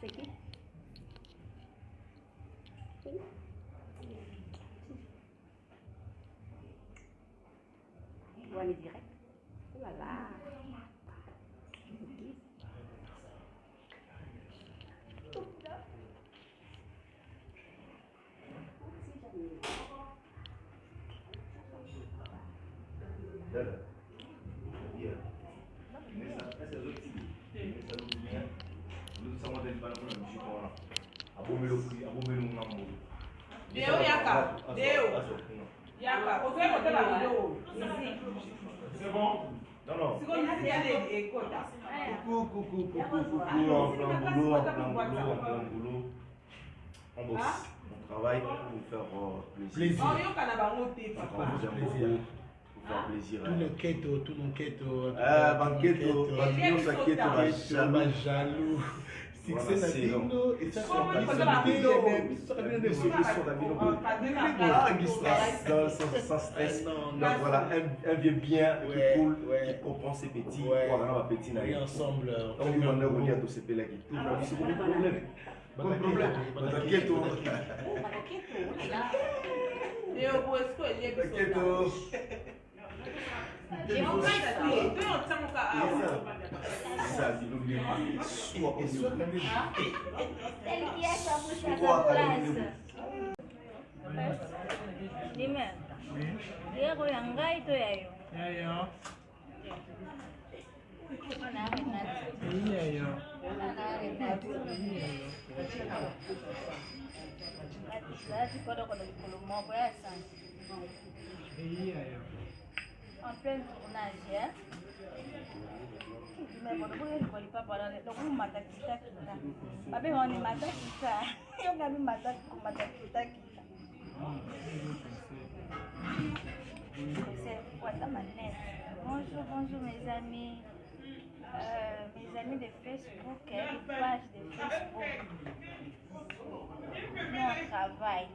C'est qui? On aller direct. Oh là là. Deu yaka, deu. Yaka, você vai botar lá deu. C'est bon? Non, non. Se você quiser écoute. Coucou, en plein boulot. On bosse, on travaille pour vous faire plaisir. Oh, yo kana bango te On papa. vous aime beaucoup, pour faire plaisir. Tout le keto. Banqueto, Banqueto, jaloux. Succès na bino, et ça sans stress. Donc voilà, un vieux bien qui coule, qui comprend ses petits, pour avoir un petit naïf. ensemble. Donc il va nous dire tous ces pélés qui tout c'est pas de problème. Banqueto. Deu boisco ele é Banqueto. J'ai mon frère là, tu on tient mon cas. Ça, il nous dit pas. Soit Ele que é só puxar a place. Dime. Diego yangai to yayo. Yayo. Ana Renato. Yayo. Ana Renato. Ati kodo kodo moko ya sana. Yayo. En plein tournage, hein? Mais bon, vous ne voulez pas parler. Donc, vous m'attendez kita. Tapi on est matin kita. Yo kami matin kita. C'est quoi ta manette? Bonjour mes amis. Mes amis de Facebook, les pages de Facebook. Nous on travaille.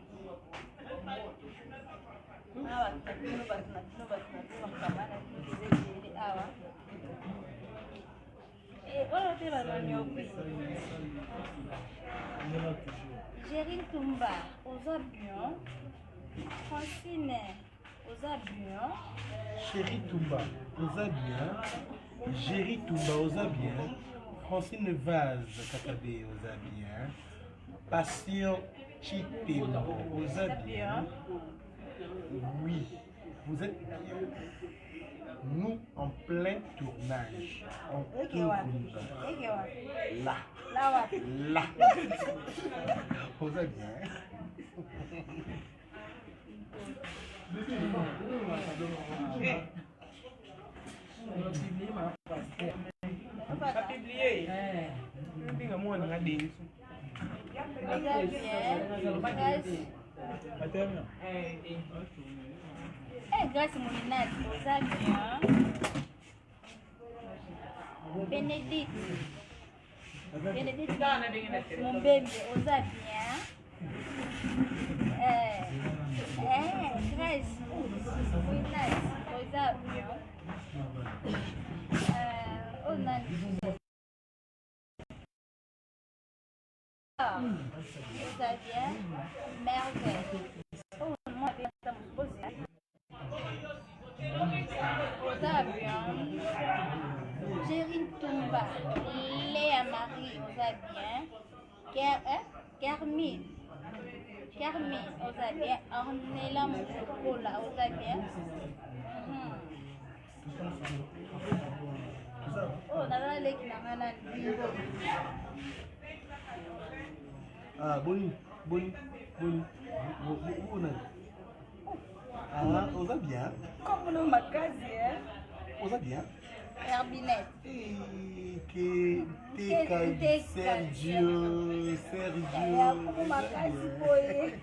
Gérine Toumba, aux avions. Francine, aux avions. Chéri Toumba, osa bien. Géri Toumba, osa bien. Francine Vaz, Kakabé, osa bien. Passion Chitembo, osa bien. Oui, vous êtes bien. Nous en plein tournage. On tourne. Là. Là. Vous êtes bien. Pas publié. Pinga mo na ngadi. Grâce Moulinat, aux avions. Bénédicte, mon bébé, aux avions. Grâce Moulinat, aux avions. On a aux avions. Merveille. Oh, moi, je vais me poser. Aux avions, Gérine Toumba, Léa Marie aux avions, Carmine aux avions, Ornella Mokola aux avions. Oh, nana leki nana bingo. Ah, Boni. Ah, osa bien. Comme nous, ma case, hein? Osa bien. Herbinette. Que Sergio. Como uma case, foi.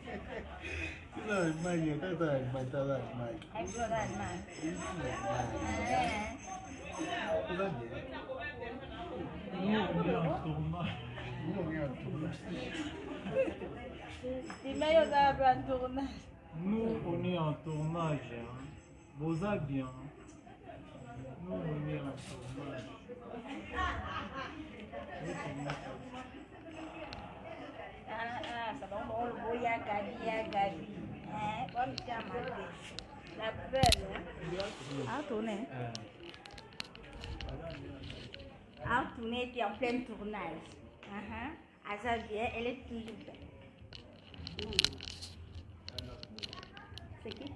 Não, Maria, tá bem. É chorando, mas. Osa bien. Dime eu tava pra tournage. Nous, on est en tournage. Hein. Vous allez bien. Nous, on est en tournage. Gabi. Hein? Bonne chamade. La belle, hein? Ah, tourner. Ah, tourner, tu es en plein tournage. Azabia, elle est toujours belle. C'est qui?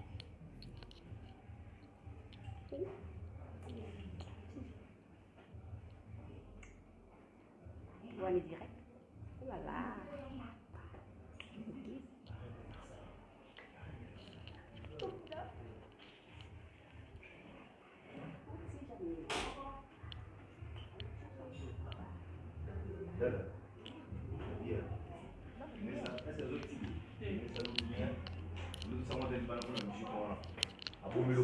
On est direct. Oh là là. Abomelo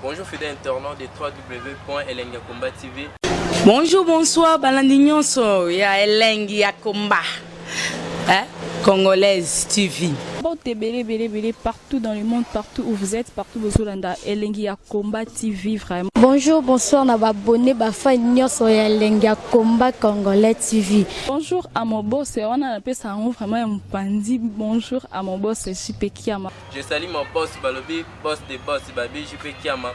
Bonjour fidèles internautes de www.elengiakomba TV. Bonjour, bonsoir, Balandignon so, ya Elengiakomba, Congolaise TV. Bon, t'es belé partout dans le monde, partout où vous êtes, partout où vous êtes, Elengiakomba TV, vraiment. Bonjour, bonsoir, na abonné bafa nyonso ya Elengiakomba Congolais TV. Bonjour à mon boss, on a appelé ça vraiment un pandi. Bonjour à mon boss, JP Kiama. Je salue mon boss Balobi, boss des boss Babi, JP Kiama.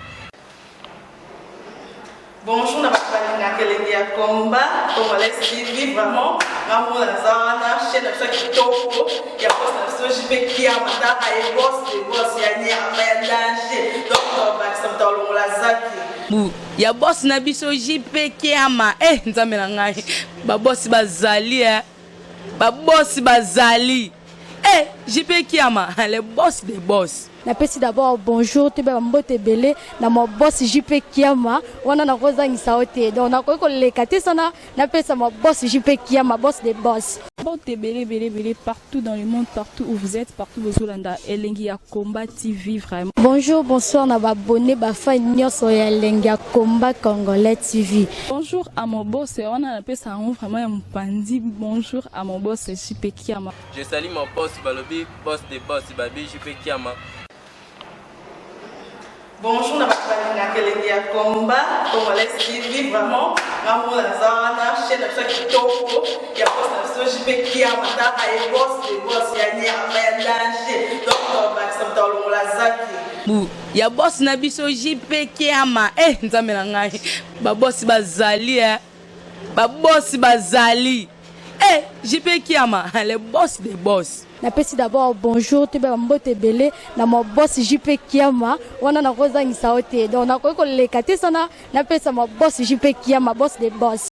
Bonjour, na Elengiakomba Congolais TV, vraiment. Maman la zana, chaîne de ça qui topo, il y a boss na JP Kiama, ta ay boss des boss, ya ni a danger. Donc on va se mettre la zaki. Ya boss na biso JP Kiama, nzambe na ngai. Ba boss bazali ba boss bazali. JP Kiama, le boss des boss. Napesi d'abord bonjour, tu vas mbote belé na mon boss JP Kiama, wana na kozangisa ote. Donc na ko lekate sana, napesa mon boss JP Kiama, boss des boss. Bon, t'es belé partout dans le monde, partout où vous êtes, partout où vous êtes, Elengiakomba TV, vraiment. Bonjour, bonsoir, na abonné bafa nyonso ya Elengiakomba Congolais TV. Bonjour à mon boss, on a appelé ça vraiment un pandi. Bonjour à mon boss, JP Kiama. Je salue mon boss Balobi, boss des boss Babi, JP Kiama. Bonjour, na Elengiakomba Congolais TV, vraiment. Maman la zana, chaîne de ça qui topo, il y a boss na JP Kiama, ta ay boss des boss, ya ni a danger. Donc on va se mettre la zaki. Ya boss na biso JP Kiama, nzambe na ngai. Ba boss bazali ba boss bazali. JP Kiama, le boss des boss. Napesi d'abord bonjour, tu vas mbote belé na mon boss JP Kiama, wana na kozangisa ote. Donc na ko lekate sana, napesa mon boss JP Kiama, boss des boss.